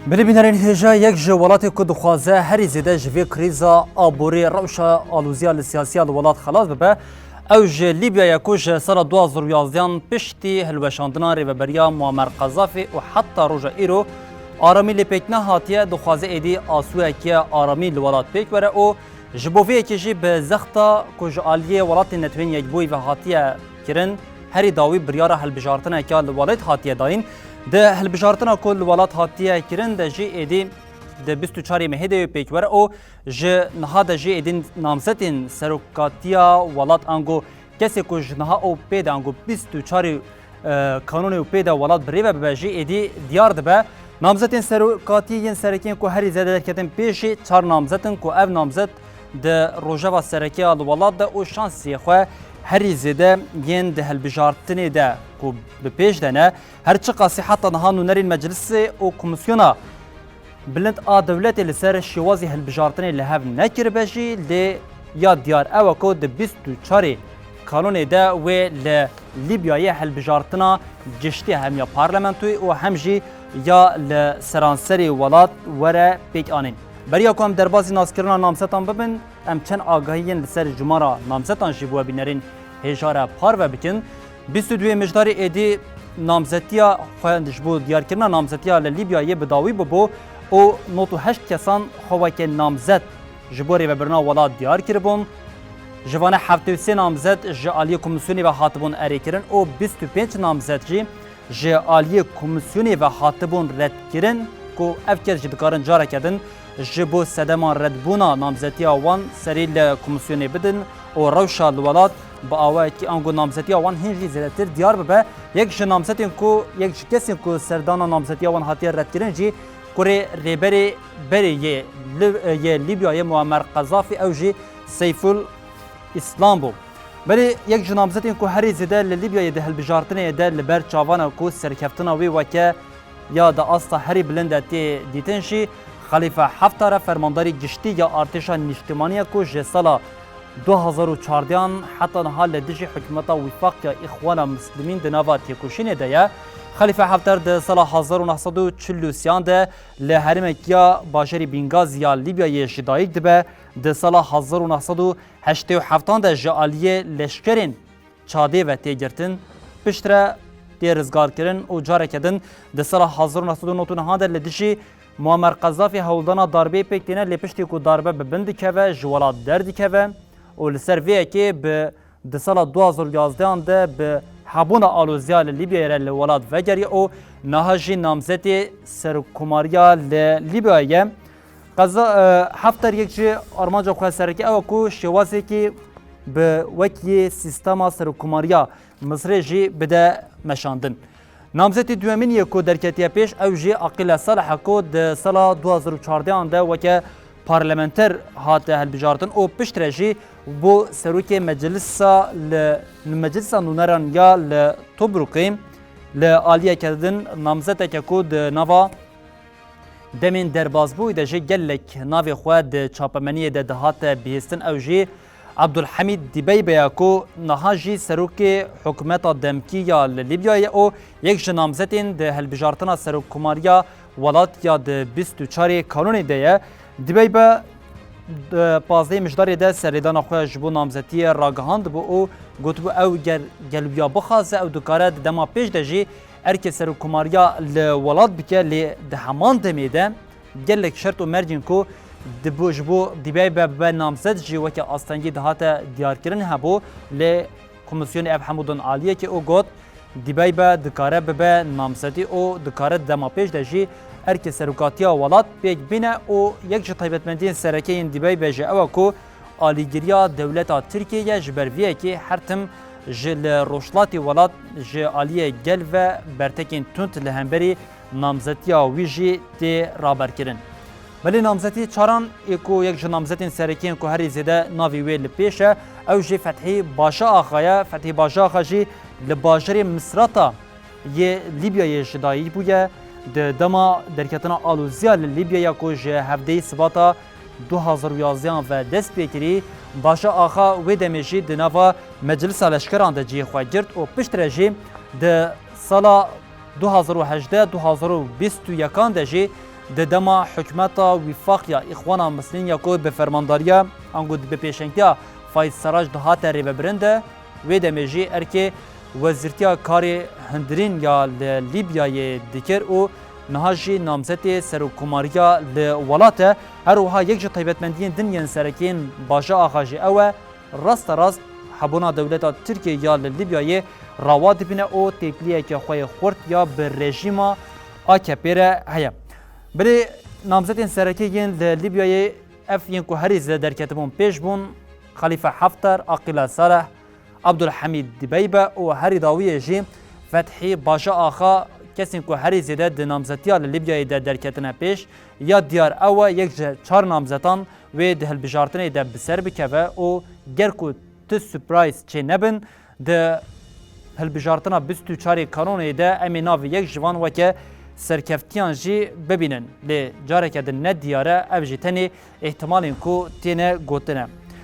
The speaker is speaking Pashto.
بلی بینرین هجا یک جوالات که دخوازه هری زیده جوی کریزا آبوری روشا آلوزیا سیاسی الولات خلاص ببه او جه لیبیا یکوش سال 2011 پشتی هلوشاندنا ریوبریا معمر قذافی و حتی روژا ایرو آرامی لپیکنا هاتیه دخوازه ایدی آسوه که آرامی الولات پیک وره او جبوفی کشی به زختا کج آلیه ولات نتوین یک بوی و هاتیه کرن هری داوی بریاره هلبجارتنه که الولات هاتیه داین ده هلبجارتنا کل ولات هاتیه کرن ده جی ایدی ده 24 مهده پیکور او ج نها ده جی ایدین نامزتین سروکاتیا ولات انگو کسی که جنها او پید انگو 24 قانون او پید ولات بریوه به جی ایدی دیار ده نامزتین سروکاتیین سرکین که هری زده کتن پیشی 4 نامزتین که او نامزت ده روژه و سرکی الولات ده او شانسی خواه هری زده ین ده هلبجارتنی ده که به پیش ده نه هرچی قاسی حتی نهانو نرین مجلس او کمیسیونا بلند دولت لسر شوازی هلبجارتنی لحف نکر بجی لی یا دیار او که ده 24 قانون ده و لیبیای هلبجارتنا جشتی هم یا پارلمنتوی و هم جی یا لسرانسری ولات وره پیک آنین بریا که هم در بازی ناسکرنا نامستان ببین ام چند آگاهیین لسر جمارا نامستان جیبوه بینرین هجاره پار و بکن 22 مجدار ایدی نامزتیا خواهندش بود دیار کرنا نامزتیا لیبیایی بداوی ببو او 98 کسان خواهد که نامزد جبوری و برنا ولاد دیار کربون جوانه 73 نامزد جعالی کمیسیونی و خاطبون اری کرن او 25 نامزد جی جعالی کمیسیونی و خاطبون رد کرن که افکر جدکارن جاره کردن جبو سدمان ردبونا نامزتیا وان سری لکمیسیونی بدن و روشا الولاد با آوه که آنگو نامزتیا وان هنجی زیادتر دیار ببه یک نامزتین کو یک کسی کو سردانا نامزتیا وان هاتی رد کردن جی کوری ریبری بری یه لیبیای معمر قذافی او جی سیف الاسلام بو بلی یک نامزتین کو هری زیده لیبیای ده هلبجارتنه ده لبر چاوانا کو سرکفتنا وی وکه یا ده آستا هری بلندتی دیتنشی خلیفه حفتر فرمانداری گشتی یا ارتشا نیشتمانی کو جسالا 2014 حتی نها لدیجی حکومتا وفاق یا اخوان مسلمین دناوا تیکوشین ده خلیفه حفتر ده سال 1943 ده لحرمکیا باشری بینگاز یا لیبیای شدایک ده ده سال 1987 ده جعالیه لشکرین چاده و تیگرتن پشتره دیرزگار کرن و جاره کدن ده سال 1999 ده لدیجی معمر قذافی هولدانا ضربه پکتینه لپشتی کو ضربه به بند که جوالات دردی که و لسرویه که به ده سال 2011 ده به حبون آلوزیا لیبیا لولاد وگری او نهاجی نامزتی سرکوماریا لیبیایه قضا حفتر یک جی آرمانجا خواه سرکی او کو شوازی که به وکی سیستما سرکوماریا مصر جی بده مشاندن نامزتی دومین یکو درکتیه پیش او جی عقیل صالح کو ده سال 2014 ده وکه پارلمنتر هات هلبجارتن او پشتره جی بو سروک مجلس نونران یا لطبرقیم لآلیه کردن نامزت که کو ده نوا دمین درباز بوی ده جی گلک ناوی خواه ده چاپمنی ده دهات بیستن او جی عبدالحمید دیبی بیا کو نهاجی سروک حکومت دمکی یا لیبیای او یک نامزتین ده هلبجارتنا سروک کماریا ولات یا ده 24 قانون ده دیبی با پازده مجداری ده سریدان خواه جبو نامزتی راگهاند بو او گوتبو او گلویا بخوازه او دکاره دما پیش ده جی ارک سروک کماریا لولات بکه لی ده همان دمیده گلک شرط و مرجین کو دبوجبو دیبای به نامزد جی وکه آستانگی دهات دیار کردن هبو ل کمیسیون اف حمودن عالیه که او گوت دیبای به دکاره به نامزدی او دکاره دما پیش دجی ارک سروکاتیا ولات بیگ بینه او یک طیبتمندی سرکی دیبای به جه او کو آلیگریا دولت ترکیه جبرویه که هرتم جل روشلاتی ولات ج عالیه گل و برتکین تونت لهمبری نامزدیا ویجی تی رابر کردن ولی نامزدی چاران اکو یک نامزدین سرکین کو هری زده ناوی ویل پیشه او جی فتحی باشا آخایا فتحی باشا آخاجی لباجری مصرتا یه لیبیای جدایی بوده ده دما درکتنا آلوزیا لیبیا کو جه هفته سباتا 2011 و دست بکری باشا آخا و دمیجی دنوا مجلس لشکران ده جی خواه گرد و پشت رجی ده سالا 2018 2021 ده جی د دما حکومتا وفاقیا اخوانا مسلمین یا کو به فرمانداریا انگود به پیشنگیا فایز سراج دهات ریبرنده و دمجی ارکه وزیرتیا کاری هندرین یا لیبیای دیگر او نهاجی نامزد سروکماریا لولات هر وها یک جا طیبتمندین دنیا سرکین باجا آخاجی او راست حبونا دولتا ترکیه یا لیبیای رواد بینه او تکلیه که خواه خورد یا به رژیم آکپیره هیا بلی نامزد سرکین لیبیای اف ینکو هریز درکتبون پیش بون خلیفه حفتر، عقیل صالح، عبدالحمید دبیبه و هری داویه جی فتحی باجا آخا کسی که هری زیده د نامزدیال لیبیای درکتنه پیش یا دیار او یک چهار نامزدان و ده هلبجارتنه ده بسر بکوه و گرکو تو سپرایز چه نبن ده هلبجارتنه بستو چاری کانونه ده امی ناو یک جوان و که سرکفتیان جی ببینن لی جاره که ده ندیاره او جی تنی احتمال این که تینه گوتنه